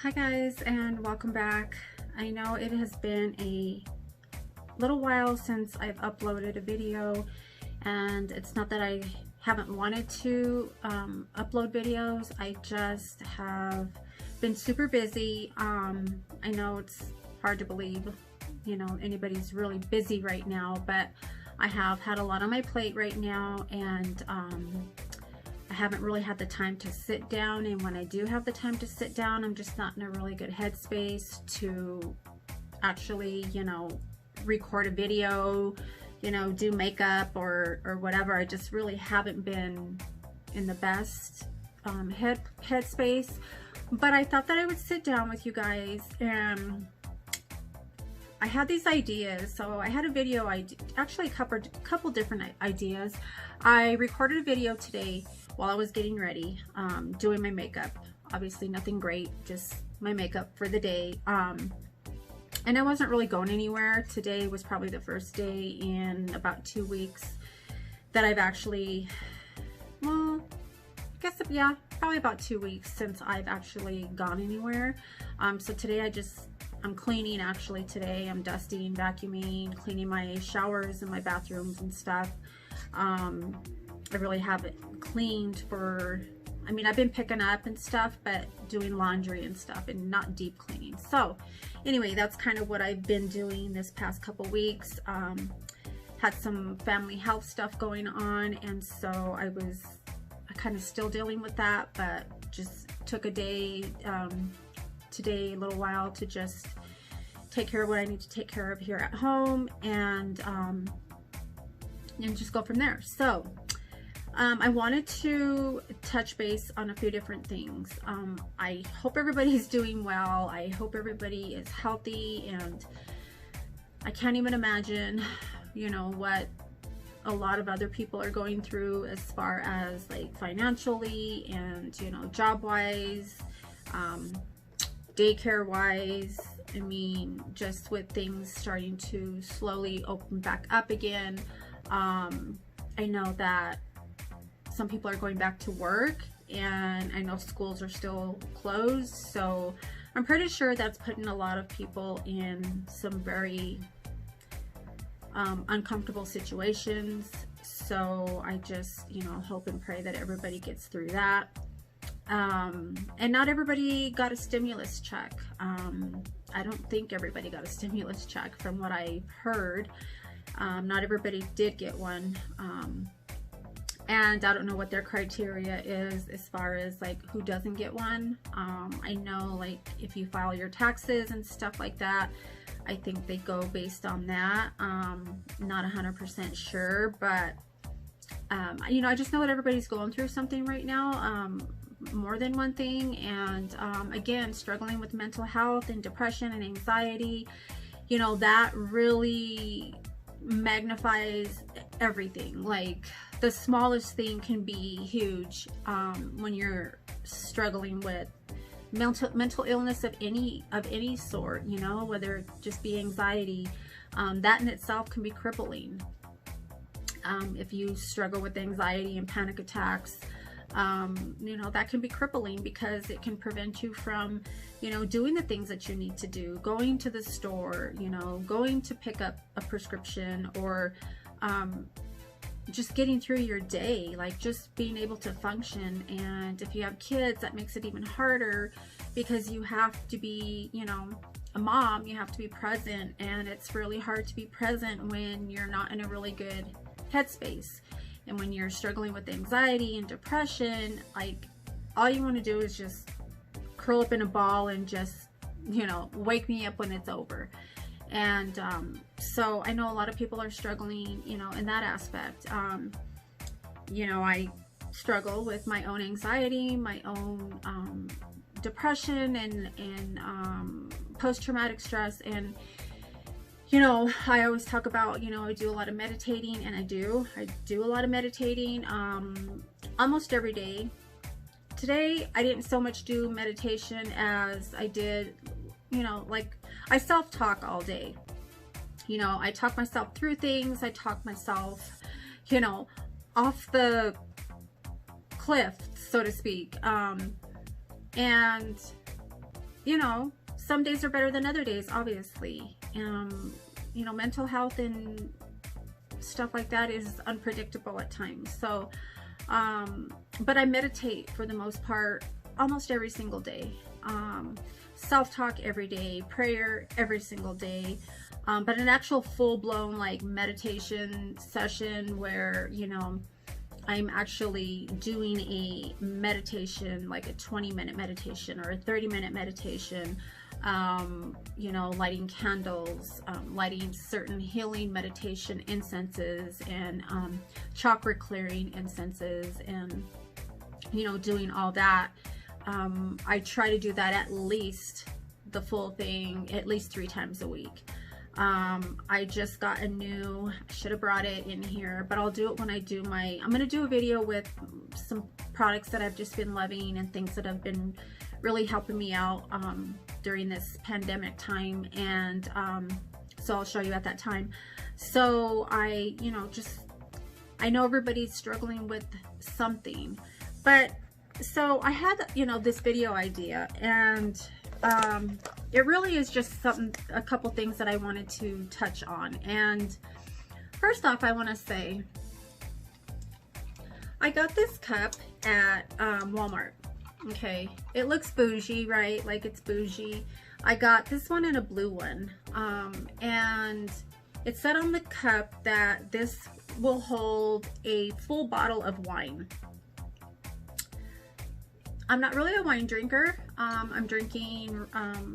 Hi guys, and welcome back. I know it has been a little while since I've uploaded a video, and it's not that I haven't wanted to upload videos. I just have been super busy. I know it's hard to believe, anybody's really busy right now, but I have had a lot on my plate right now, and I haven't really had the time to sit down, and when I do have the time to sit down, I'm just not in a really good headspace to actually, record a video, do makeup or whatever. I just really haven't been in the best headspace, but I thought that I would sit down with you guys, and I had these ideas. So I had a video, I actually covered a couple different ideas. I recorded a video today while I was getting ready, doing my makeup. Obviously nothing great, just my makeup for the day. And I wasn't really going anywhere. Today was probably the first day in about 2 weeks that I've actually, well, I guess, yeah, probably about 2 weeks since I've actually gone anywhere. So today I'm cleaning actually today. I'm dusting, vacuuming, cleaning my showers and my bathrooms and stuff. I really haven't cleaned for, I've been picking up and stuff, but doing laundry and stuff and not deep cleaning. So anyway, that's kind of what I've been doing this past couple weeks. Had some family health stuff going on, and so I kind of still dealing with that, but just took a day today, a little while, to just take care of what I need to take care of here at home, and just go from there. So I wanted to touch base on a few different things. I hope everybody's doing well. I hope everybody is healthy, and I can't even imagine, what a lot of other people are going through as far as like financially and, job-wise, daycare-wise. Just with things starting to slowly open back up again. I know that some people are going back to work, and I know schools are still closed, so I'm pretty sure that's putting a lot of people in some very uncomfortable situations. So I just, hope and pray that everybody gets through that. And not everybody got a stimulus check. I don't think everybody got a stimulus check from what I heard. Not everybody did get one. And I don't know what their criteria is as far as like who doesn't get one. I know, like, if you file your taxes and stuff like that, I think they go based on that. Not 100% sure, but I just know that everybody's going through something right now, more than one thing, and again, struggling with mental health and depression and anxiety. That really magnifies everything. Like, the smallest thing can be huge when you're struggling with mental illness of any sort, whether it just be anxiety. That in itself can be crippling. If you struggle with anxiety and panic attacks, that can be crippling, because it can prevent you from, doing the things that you need to do, going to the store, going to pick up a prescription, or just getting through your day, like just being able to function. And if you have kids, that makes it even harder, because you have to be, a mom, you have to be present, and it's really hard to be present when you're not in a really good headspace. And when you're struggling with anxiety and depression, like, all you want to do is just curl up in a ball and just, wake me up when it's over. And so I know a lot of people are struggling, in that aspect. I struggle with my own anxiety, my own depression, and post-traumatic stress. And I always talk about, I do a lot of meditating, and I do a lot of meditating almost every day. Today I didn't so much do meditation as I did, like, I self-talk all day. I talk myself through things. I talk myself, off the cliff, so to speak. And you know, some days are better than other days, obviously. You know, mental health and stuff like that is unpredictable at times. So, but I meditate for the most part almost every single day. Self-talk every day, prayer every single day. But an actual full-blown like meditation session where, you know, I'm actually doing a meditation, like a 20-minute meditation or a 30-minute meditation, you know, lighting candles, lighting certain healing meditation incenses and chakra clearing incenses, and, you know, doing all that. I try to do that at least the full thing at least 3 times a week. I just got a new, I should have brought it in here, but I'll do it when I do my, I'm going to do a video with some products that I've just been loving and things that have been really helping me out during this pandemic time, and so I'll show you at that time. So I, you know, just, I know everybody's struggling with something, but so I had, you know, this video idea, and it really is just something, a couple things that I wanted to touch on. And first off, I want to say I got this cup at Walmart. Okay, it looks bougie, right? Like it's bougie. I got this one and a blue one, and it said on the cup that this will hold a full bottle of wine. I'm not really a wine drinker. I'm drinking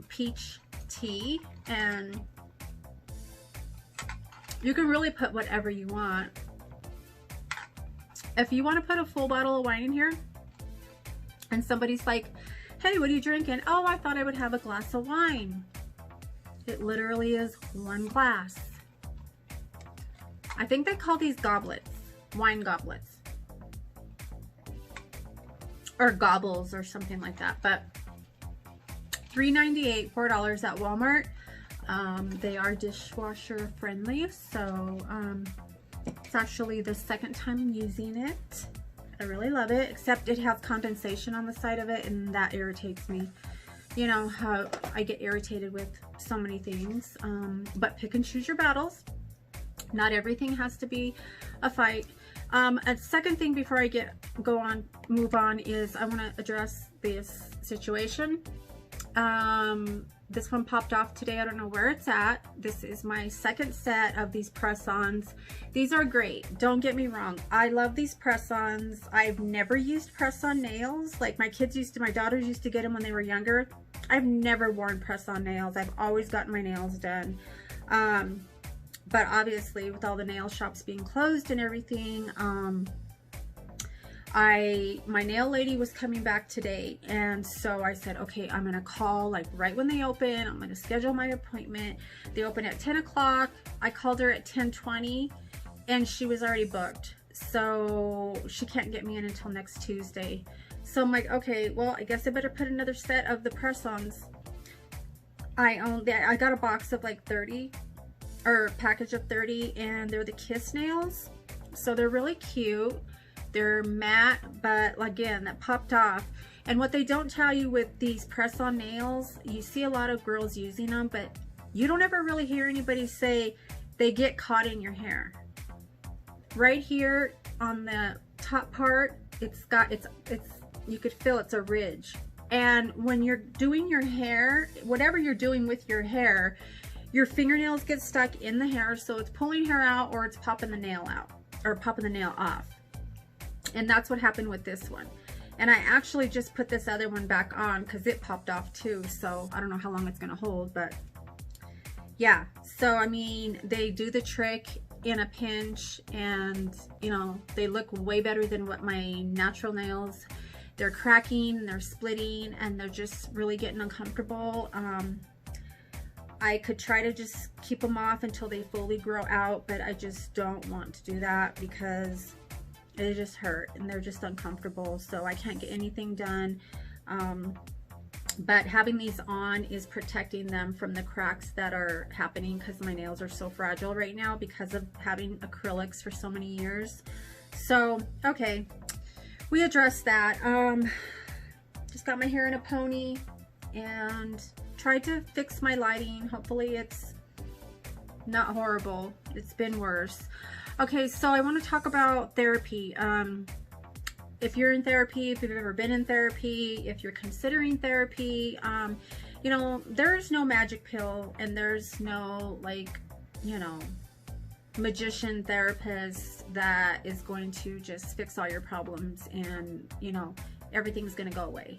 peach tea, and you can really put whatever you want. If you want to put a full bottle of wine in here and somebody's like, hey, what are you drinking? Oh, I thought I would have a glass of wine. It literally is 1 glass. I think they call these goblets, wine goblets. Or gobbles or something like that. But $3.98, $4 at Walmart. They are dishwasher friendly, so it's actually the 2nd time I'm using it. I really love it, except it has condensation on the side of it, and that irritates me. You know how I get irritated with so many things, but pick and choose your battles. Not everything has to be a fight. A second thing before I move on is I want to address this situation. This one popped off today. I don't know where it's at. This is my 2nd set of these press-ons. These are great. Don't get me wrong. I love these press-ons. I've never used press-on nails. Like my daughters used to get them when they were younger. I've never worn press-on nails. I've always gotten my nails done. But obviously with all the nail shops being closed and everything, my nail lady was coming back today, and so I said, okay, I'm gonna call like right when they open. I'm gonna schedule my appointment. They open at 10 o'clock. I called her at 10:20 and she was already booked, so she can't get me in until next Tuesday. So I'm like, okay, well, I guess I better put another set of the press-ons. I got a box of like 30, or package of 30, and they're the Kiss nails, so they're really cute. They're matte, but again, that popped off. And what they don't tell you with these press-on nails, you see a lot of girls using them, but you don't ever really hear anybody say they get caught in your hair. Right here on the top part, you could feel it's a ridge. And when you're doing your hair, whatever you're doing with your hair, your fingernails get stuck in the hair, so it's pulling hair out or it's popping the nail out or popping the nail off. And that's what happened with this one. And I actually just put this other one back on because it popped off too, so I don't know how long it's gonna hold, but yeah. So I mean, they do the trick in a pinch, and you know, they look way better than what my natural nails. They're cracking, they're splitting, and they're just really getting uncomfortable. I could try to just keep them off until they fully grow out, but I just don't want to do that because it just hurt and they're just uncomfortable, so I can't get anything done. But having these on is protecting them from the cracks that are happening because my nails are so fragile right now because of having acrylics for so many years. So okay, we addressed that. Just got my hair in a pony, and tried to fix my lighting. Hopefully it's not horrible. It's been worse. Okay, so I want to talk about therapy. If you're in therapy, if you've ever been in therapy, if you're considering therapy, you know, there's no magic pill, and there's no, like, you know, magician therapist that is going to just fix all your problems and, you know, everything's going to go away.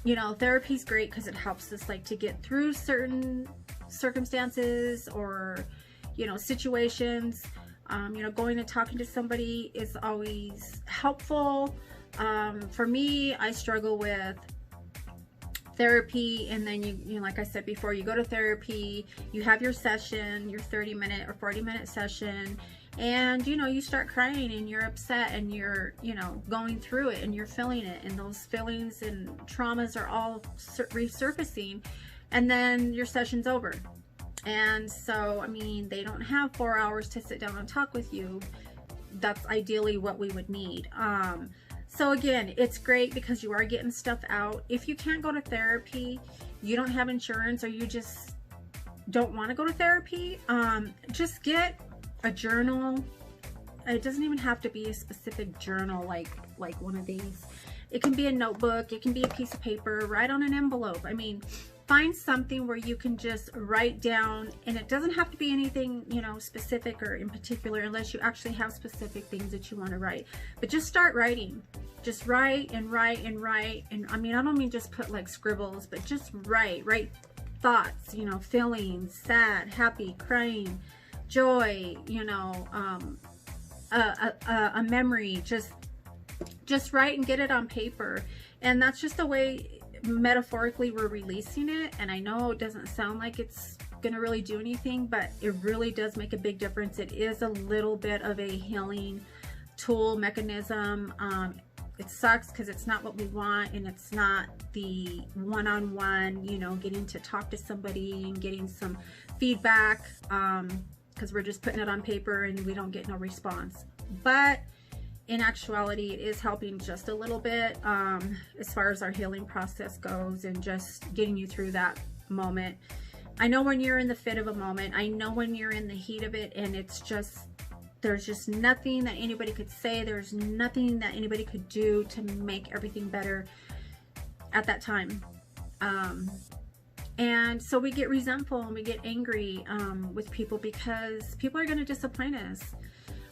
You know, therapy's great because it helps us, like, to get through certain circumstances or, you know, situations. You know, going and talking to somebody is always helpful. For me, I struggle with therapy, and then you know, like I said before, you go to therapy, you have your session, your 30-minute or 40-minute session, and, you know, you start crying and you're upset and you're, you know, going through it and you're feeling it, and those feelings and traumas are all resurfacing, and then your session's over. And so, I mean, they don't have 4 hours to sit down and talk with you. That's ideally what we would need. So again, it's great because you are getting stuff out. If you can't go to therapy, you don't have insurance, or you just don't want to go to therapy, just get a journal. It doesn't even have to be a specific journal like one of these. It can be a notebook, it can be a piece of paper, write on an envelope. I mean, find something where you can just write down, and it doesn't have to be anything, you know, specific or in particular, unless you actually have specific things that you want to write. But just start writing. Just write and write and write. And I mean, I don't mean just put like scribbles, but just write thoughts, you know, feelings, sad, happy, crying, joy, you know, a memory. Just write and get it on paper. And that's just the way, metaphorically, we're releasing it. And I know it doesn't sound like it's gonna really do anything, but it really does make a big difference. It is a little bit of a healing tool mechanism. It sucks because it's not what we want, and it's not the one-on-one, you know, getting to talk to somebody and getting some feedback, because we're just putting it on paper and we don't get no response. But in actuality, it is helping just a little bit, as far as our healing process goes, and just getting you through that moment. I know when you're in the fit of a moment, I know when you're in the heat of it, and it's just, there's just nothing that anybody could say, there's nothing that anybody could do to make everything better at that time. And so we get resentful and we get angry with people, because people are going to disappoint us.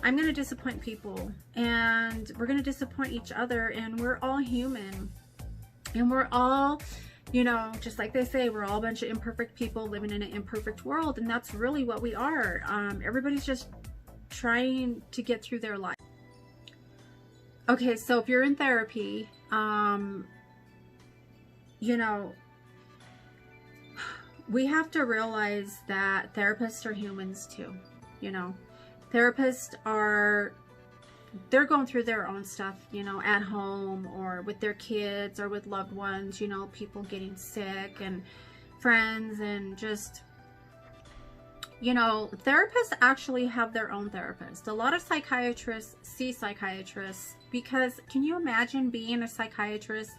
I'm going to disappoint people, and we're going to disappoint each other, and we're all human, and we're all, you know, just like they say, we're all a bunch of imperfect people living in an imperfect world, and that's really what we are. Everybody's just trying to get through their life. Okay, so if you're in therapy, you know, we have to realize that therapists are humans too, you know. Therapists they're going through their own stuff, you know, at home or with their kids or with loved ones, you know, people getting sick and friends, and just, you know, therapists actually have their own therapist. A lot of psychiatrists see psychiatrists, because can you imagine being a psychiatrist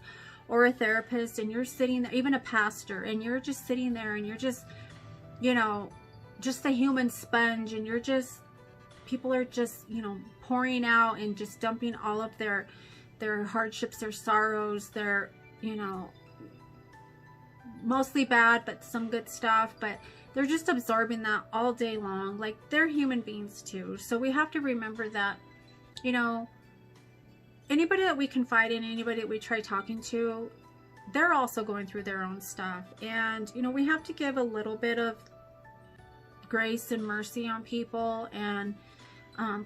or a therapist, and you're sitting there, even a pastor, and you're just sitting there, and you're just, you know, just a human sponge, and you're just, people are just, you know, pouring out and just dumping all of their hardships, their sorrows, their, you know, mostly bad, but some good stuff, but they're just absorbing that all day long. Like, they're human beings too. So we have to remember that, you know, anybody that we confide in, anybody that we try talking to, they're also going through their own stuff. And, you know, we have to give a little bit of grace and mercy on people, and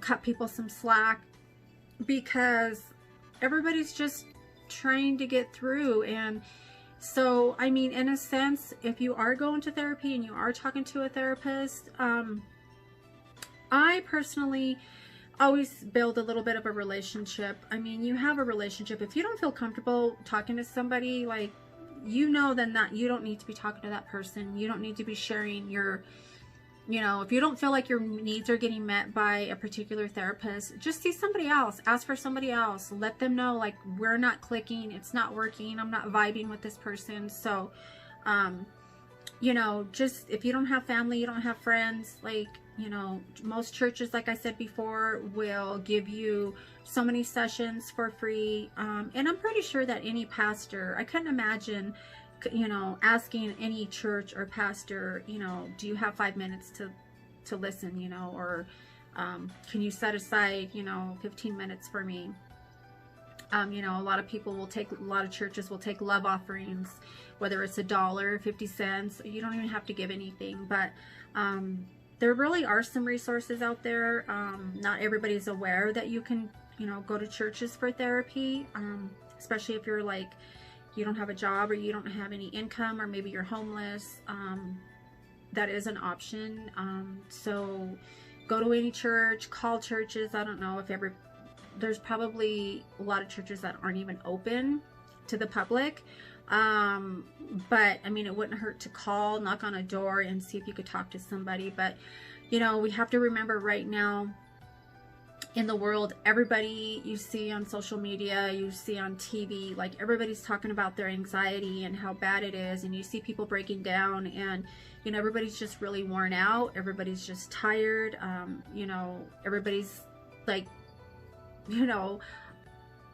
cut people some slack, because everybody's just trying to get through. And so, I mean, in a sense, if you are going to therapy and you are talking to a therapist, I personally always build a little bit of a relationship. I mean, you have a relationship. If you don't feel comfortable talking to somebody, like, you know, then that you don't need to be talking to that person. You don't need to be sharing your, you know, if you don't feel like your needs are getting met by a particular therapist, just see somebody else. Ask for somebody else. Let them know, like, we're not clicking. It's not working. I'm not vibing with this person. So You know, just if you don't have family, you don't have friends, like, you know, most churches, like I said before, will give you so many sessions for free. And I'm pretty sure that any pastor, I couldn't imagine, you know, asking any church or pastor, you know, do you have 5 minutes to listen, you know, or can you set aside, you know, 15 minutes for me? You know, a lot of churches will take love offerings, whether it's $1, 50 cents. You don't even have to give anything, but there really are some resources out there. Not everybody's aware that you can, you know, go to churches for therapy, especially if you're like, you don't have a job or you don't have any income, or maybe you're homeless. That is an option. So go to any church, call churches. I don't know if there's probably a lot of churches that aren't even open to the public. But I mean, it wouldn't hurt to call, knock on a door and see if you could talk to somebody. But, you know, we have to remember right now in the world, everybody you see on social media, you see on TV, like everybody's talking about their anxiety and how bad it is. And you see people breaking down, and, you know, everybody's just really worn out. Everybody's just tired. You know, everybody's like, you know,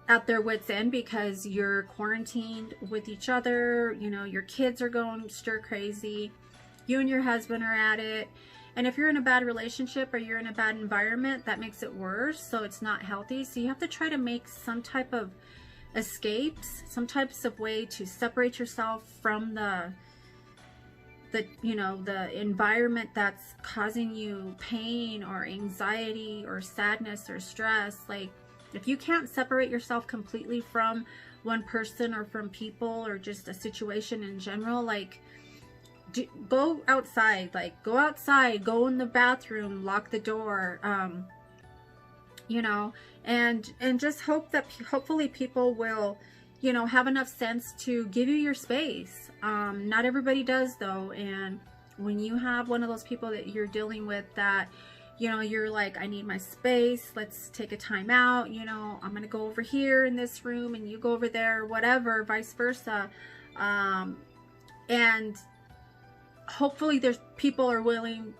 at their wits' end because you're quarantined with each other. You know, your kids are going stir crazy. You and your husband are at it. And if you're in a bad relationship or you're in a bad environment, that makes it worse. So it's not healthy. So you have to try to make some type of escapes, some types of way to separate yourself from the you know, the environment that's causing you pain or anxiety or sadness or stress. Like, if you can't separate yourself completely from one person or from people or just a situation in general, like, go outside, go in the bathroom, lock the door, you know, and just hopefully people will, you know, have enough sense to give you your space. Not everybody does though. And when you have one of those people that you're dealing with that, you know, you're like, I need my space, let's take a time out, you know, I'm gonna go over here in this room and you go over there, whatever, vice versa. And hopefully people are willing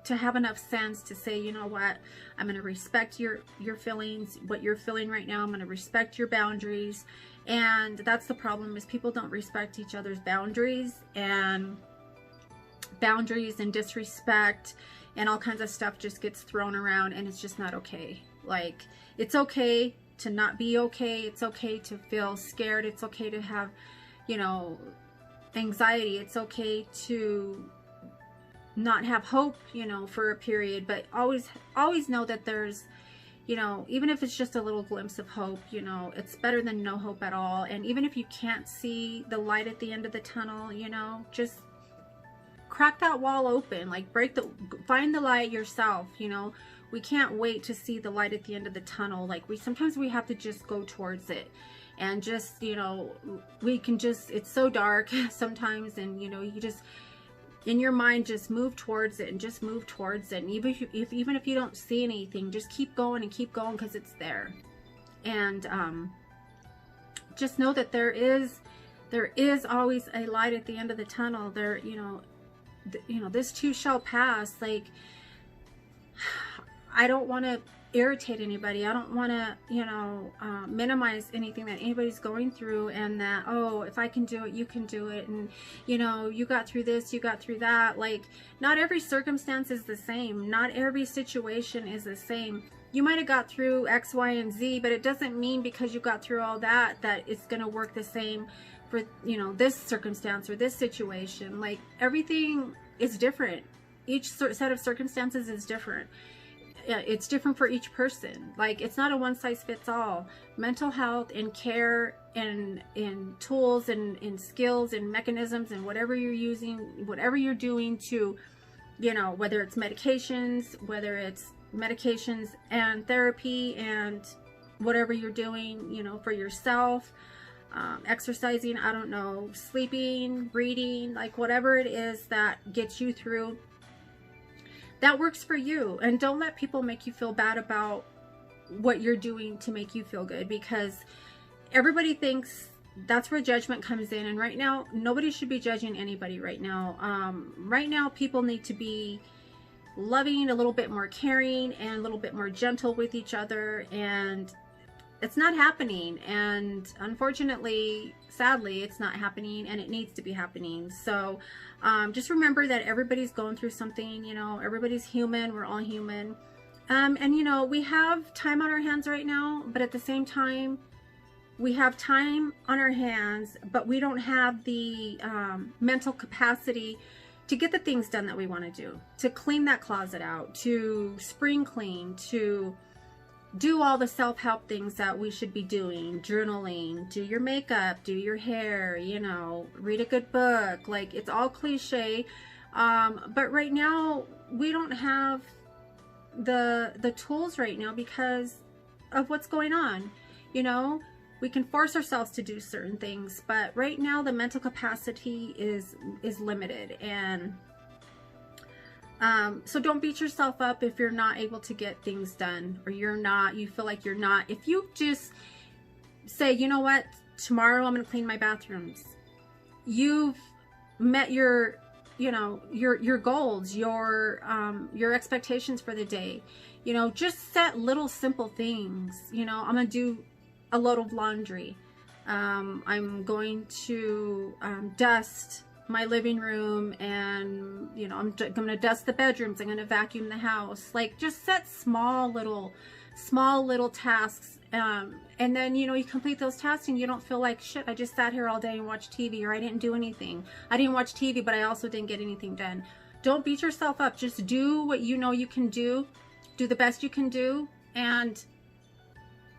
to have enough sense to say, you know what, I'm going to respect your feelings, what you're feeling right now. I'm going to respect your boundaries. And that's the problem, is people don't respect each other's boundaries and disrespect and all kinds of stuff just gets thrown around, and it's just not okay. Like, it's okay to not be okay. It's okay to feel scared. It's okay to have, you know, anxiety. It's okay to not have hope, you know, for a period, but always know that there's, you know, even if it's just a little glimpse of hope, you know, it's better than no hope at all. And even if you can't see the light at the end of the tunnel, you know, just crack that wall open, like find the light yourself. You know, we can't wait to see the light at the end of the tunnel. Like, sometimes we have to just go towards it. And just, you know, it's so dark sometimes, and, you know, you just, in your mind, just move towards it and just move towards it. And even if you don't see anything, just keep going and keep going, because it's there. And just know that there is always a light at the end of the tunnel. There, you know, this too shall pass. Like, I don't want to irritate anybody. I don't want to, you know, minimize anything that anybody's going through, and that, oh, if I can do it, you can do it, and, you know, you got through this, you got through that. Like, not every circumstance is the same. Not every situation is the same. You might have got through X, Y, and Z, but it doesn't mean because you got through all that it's going to work the same for, you know, this circumstance or this situation. Like, everything is different. Each set of circumstances is different. It's different for each person. Like, it's not a one-size-fits-all. Mental health and care and tools and skills and mechanisms and whatever you're using, whatever you're doing to, you know, whether it's medications and therapy and whatever you're doing, you know, for yourself, exercising, I don't know, sleeping, reading, like whatever it is that gets you through, that works for you. And don't let people make you feel bad about what you're doing to make you feel good, because everybody thinks that's where judgment comes in. And right now, nobody should be judging anybody right now. Right now, people need to be loving, a little bit more caring, and a little bit more gentle with each other. And it's not happening. And unfortunately, sadly, it's not happening, and it needs to be happening. So just remember that everybody's going through something, you know, everybody's human. We're all human. And, you know, we have time on our hands right now, but at the same time, we have time on our hands, but we don't have the mental capacity to get the things done that we want to do, to clean that closet out, to spring clean, to do all the self-help things that we should be doing, journaling, do your makeup, do your hair, you know, read a good book. Like, it's all cliche. But right now, we don't have the tools right now because of what's going on. You know, we can force ourselves to do certain things, but right now the mental capacity is limited. And so don't beat yourself up if you're not able to get things done, or you feel like you're not. If you just say, you know what, tomorrow I'm going to clean my bathrooms, you've met your, you know, your goals, your expectations for the day. You know, just set little simple things. You know, I'm going to do a load of laundry. I'm going to dust my living room, and, you know, I'm going to dust the bedrooms. I'm going to vacuum the house. Like, just set small little tasks. And then, you know, you complete those tasks and you don't feel like, shit, I just sat here all day and watched TV, or I didn't do anything. I didn't watch TV, but I also didn't get anything done. Don't beat yourself up. Just do what you know you can do. Do the best you can do. And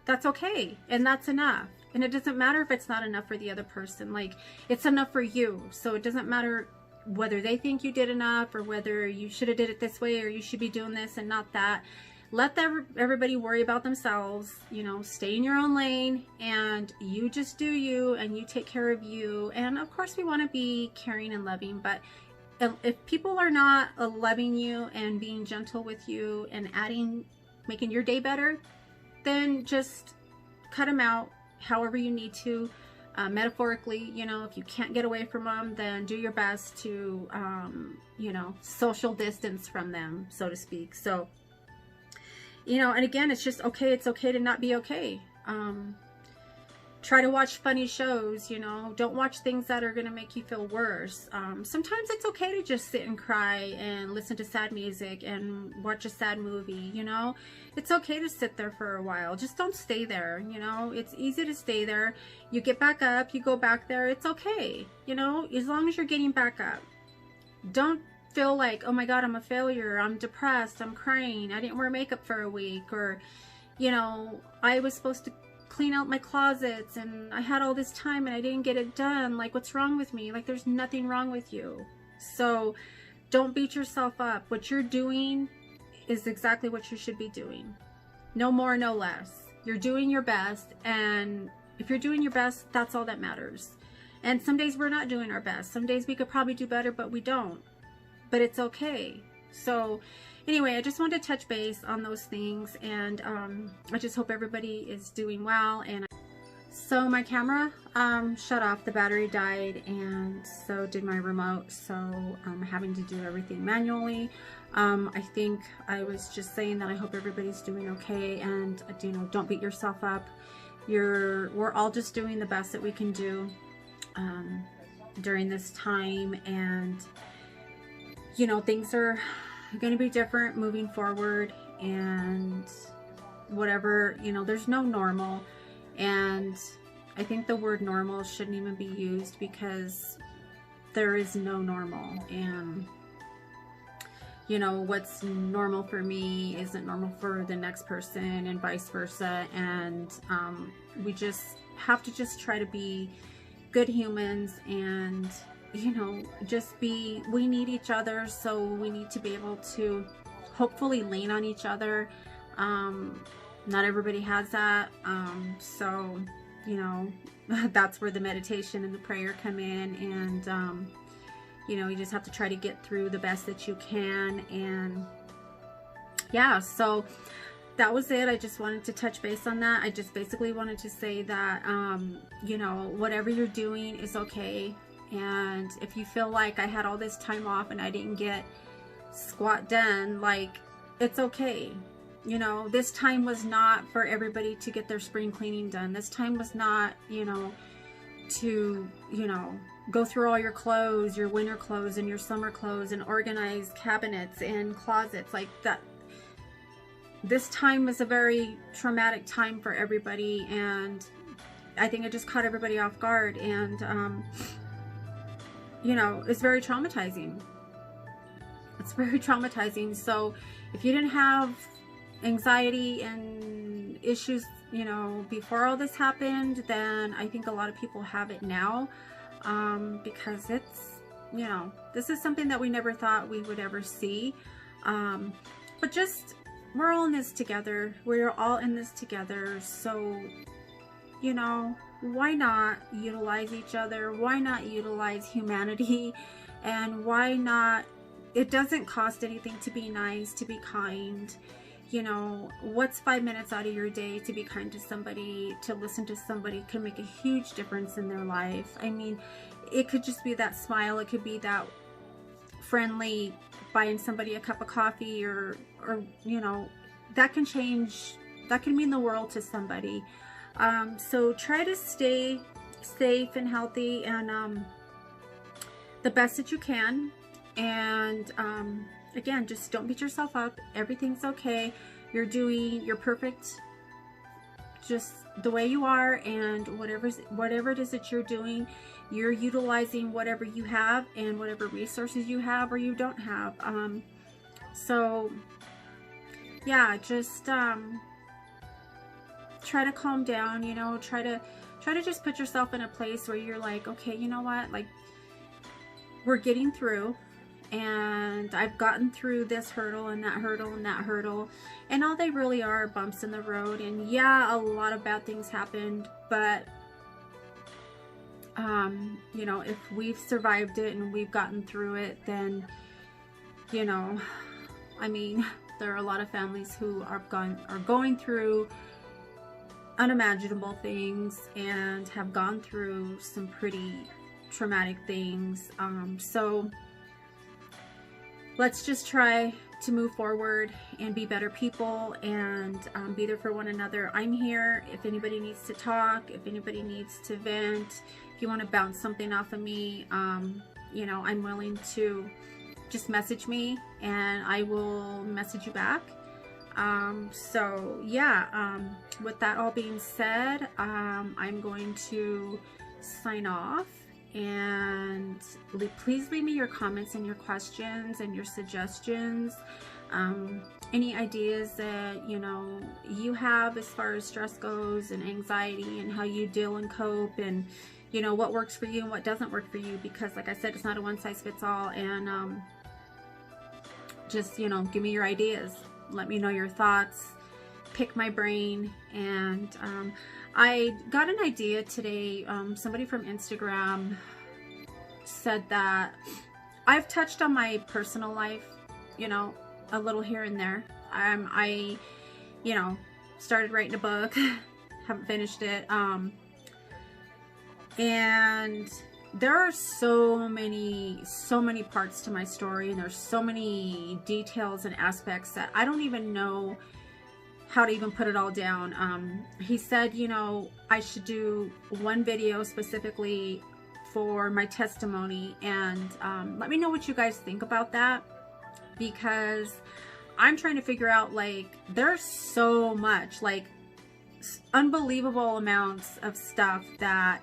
that's okay. And that's enough. And it doesn't matter if it's not enough for the other person. Like, it's enough for you. So it doesn't matter whether they think you did enough, or whether you should have did it this way, or you should be doing this and not that. Let everybody worry about themselves. You know, stay in your own lane, and you just do you, and you take care of you. And of course, we want to be caring and loving, but if people are not loving you and being gentle with you and making your day better, then just cut them out however you need to. Metaphorically, you know, if you can't get away from them, then do your best to, you know, social distance from them, so to speak. So, you know, and again, it's just okay. It's okay to not be okay. Try to watch funny shows, you know. Don't watch things that are going to make you feel worse. Sometimes it's okay to just sit and cry and listen to sad music and watch a sad movie, you know. It's okay to sit there for a while. Just don't stay there, you know. It's easy to stay there. You get back up, you go back there. It's okay, you know, as long as you're getting back up. Don't feel like, oh my God, I'm a failure, I'm depressed, I'm crying, I didn't wear makeup for a week, or, you know, I was supposed to clean out my closets and I had all this time and I didn't get it done. Like, what's wrong with me? Like, there's nothing wrong with you. So don't beat yourself up. What you're doing is exactly what you should be doing. No more, no less. You're doing your best, and if you're doing your best, that's all that matters. And some days we're not doing our best. Some days we could probably do better, but we don't. But it's okay. So anyway, I just wanted to touch base on those things, and I just hope everybody is doing well. And so my camera shut off, the battery died, and so did my remote. So I'm having to do everything manually. I think I was just saying that I hope everybody's doing okay, and you know, don't beat yourself up. We're all just doing the best that we can do during this time, and you know, things are going to be different moving forward, and whatever, you know, there's no normal. And I think the word normal shouldn't even be used, because there is no normal. And you know, what's normal for me isn't normal for the next person, and vice versa. And we just have to just try to be good humans, and you know, we need each other, so we need to be able to hopefully lean on each other. Not everybody has that. So, you know, that's where the meditation and the prayer come in, and, you know, you just have to try to get through the best that you can. And yeah, so that was it. I just wanted to touch base on that. I just basically wanted to say that, you know, whatever you're doing is okay. And if you feel like I had all this time off and I didn't get squat done, like, it's okay. You know, this time was not for everybody to get their spring cleaning done. This time was not, you know, to, you know, go through all your clothes, your winter clothes and your summer clothes, and organize cabinets and closets like that. This time was a very traumatic time for everybody, and I think it just caught everybody off guard, and you know, it's very traumatizing. It's very traumatizing. So if you didn't have anxiety and issues, you know, before all this happened, then I think a lot of people have it now, because it's, you know, this is something that we never thought we would ever see. But just, we're all in this together. We're all in this together. So, you know, why not utilize each other? Why not utilize humanity? And why not, it doesn't cost anything to be nice, to be kind. You know, what's 5 minutes out of your day to be kind to somebody, to listen to somebody, can make a huge difference in their life. I mean, it could just be that smile. It could be that friendly buying somebody a cup of coffee, or you know, that can change, that can mean the world to somebody. So try to stay safe and healthy, and the best that you can. And again, just don't beat yourself up. Everything's okay. You're perfect just the way you are, and whatever it is that you're doing, you're utilizing whatever you have and whatever resources you have or you don't have. So yeah, just try to calm down, you know, try to just put yourself in a place where you're like, okay, you know what, like, we're getting through, and I've gotten through this hurdle and that hurdle and that hurdle, and all they really are bumps in the road. And yeah, a lot of bad things happened, but you know, if we've survived it and we've gotten through it, then, you know, I mean, there are a lot of families who are going through unimaginable things and have gone through some pretty traumatic things. So let's just try to move forward and be better people, and be there for one another. I'm here if anybody needs to talk, if anybody needs to vent, if you want to bounce something off of me, you know, I'm willing to just message me and I will message you back. So yeah, with that all being said, I'm going to sign off. And please leave me your comments and your questions and your suggestions, any ideas that, you know, you have as far as stress goes and anxiety and how you deal and cope, and, you know, what works for you and what doesn't work for you, because like I said, it's not a one-size-fits-all. And just, you know, give me your ideas, let me know your thoughts, pick my brain. And I got an idea today. Somebody from Instagram said that I've touched on my personal life, you know, a little here and there. I, you know, started writing a book, haven't finished it. And there are so many parts to my story, and there's so many details and aspects that I don't even know how to even put it all down. He said, you know, I should do one video specifically for my testimony, and let me know what you guys think about that, because I'm trying to figure out, like, there's so much, like, unbelievable amounts of stuff that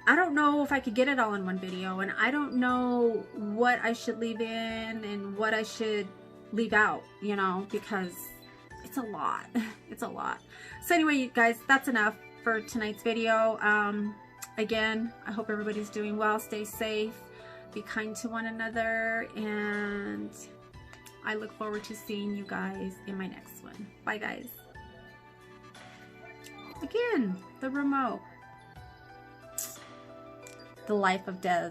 I don't know if I could get it all in one video, and I don't know what I should leave in and what I should leave out, you know, because it's a lot. It's a lot. So anyway, you guys, that's enough for tonight's video. Again, I hope everybody's doing well. Stay safe. Be kind to one another. And I look forward to seeing you guys in my next one. Bye, guys. Again, the remote. The life of Des.